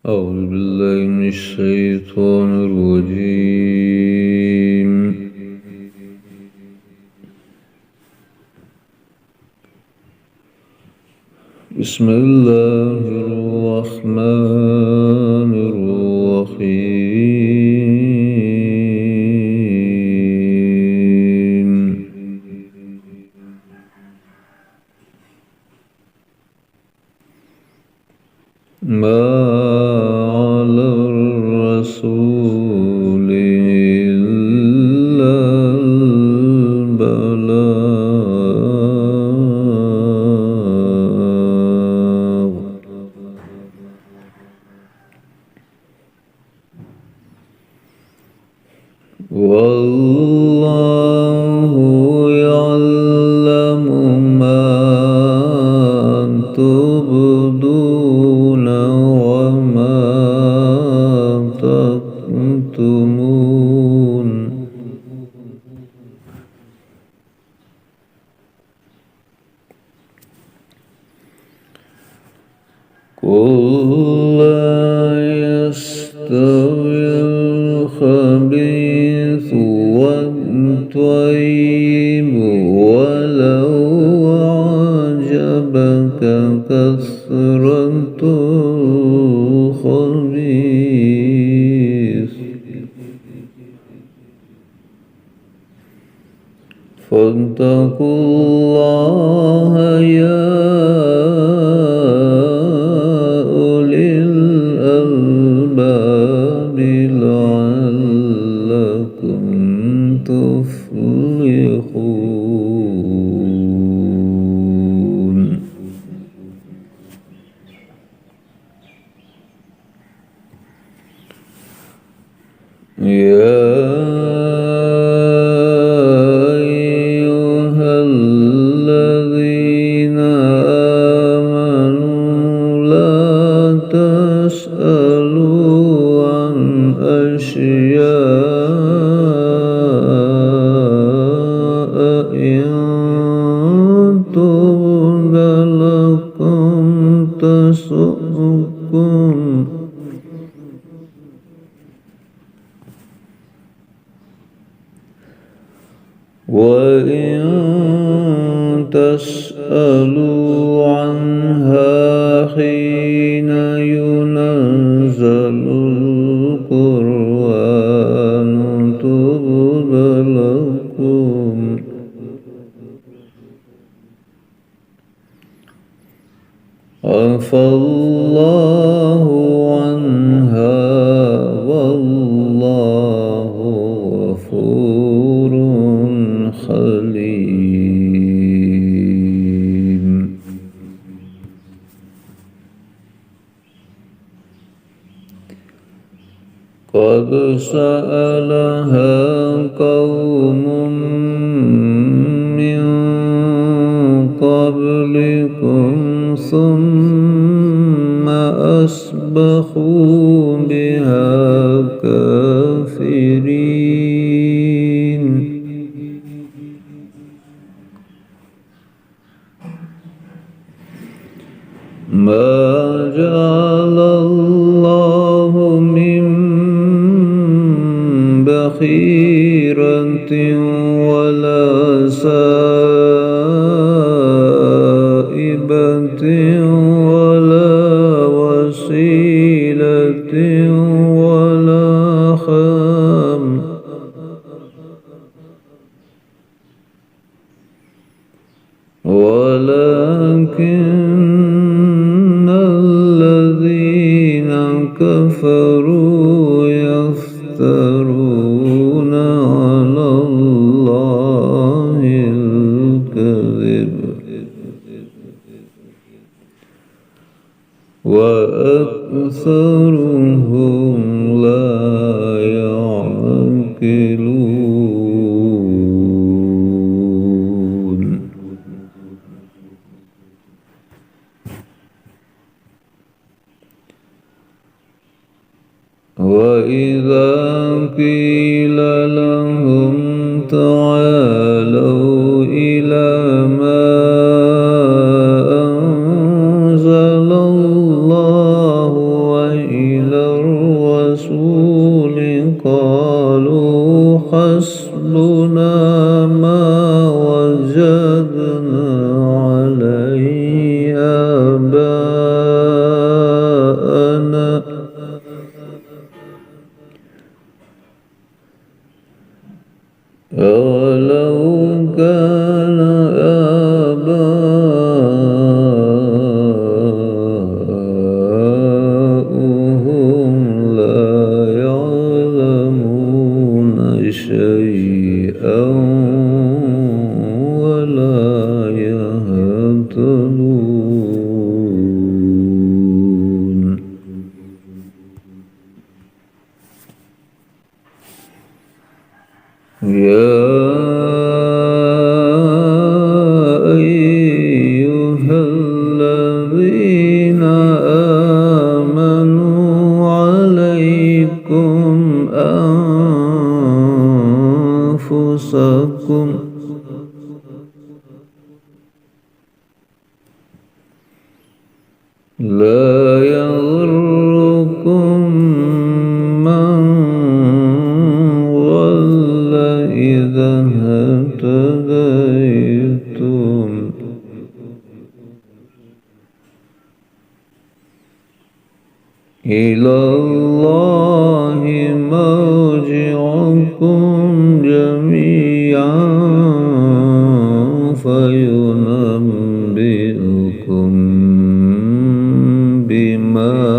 أعوذ بالله من الشيطان الرجيم. بسم الله الرحمن الرحيم. ما على الرسول إلا البلاغ. والله يعلم ما تبدون وما تكتمون. قل لا يستوي الخبيث والطيب ولو أعجبك كثرة الخبيث فاتقوا الله يا أولي الألباب لعلكم تفلحون. يا أيها الذين آمنوا لا تسألوا عن أشياء إن تبد لكم تسؤكم وإن تسألوا عنها حين ينزل القرآن تبد لكم عفى الله عنها والله غفور حليم. قد سألها قوم من قبلكم ثم أصبحوا بها كافرين. ما جعل الله من بخيرة ولا سائبة ولا وسيلة ولا حام ولكن الذين كفروا يفترون على الله الكذب وأكثرهم لا يعقلون. وإذا قيل لهم تعالوا إلى ما أنزل الله إلى الرسول قالوا حسبنا ما وجدنا عليه آباءنا أولو كان آباؤهم لا يعلمون شيئا ولا يهتدون. يا أيها الذين آمنوا عليكم أنفسكم لا يضركم من ضل إذا اهتديتم إلى الله مرجعكم جميعا فينبئكم بما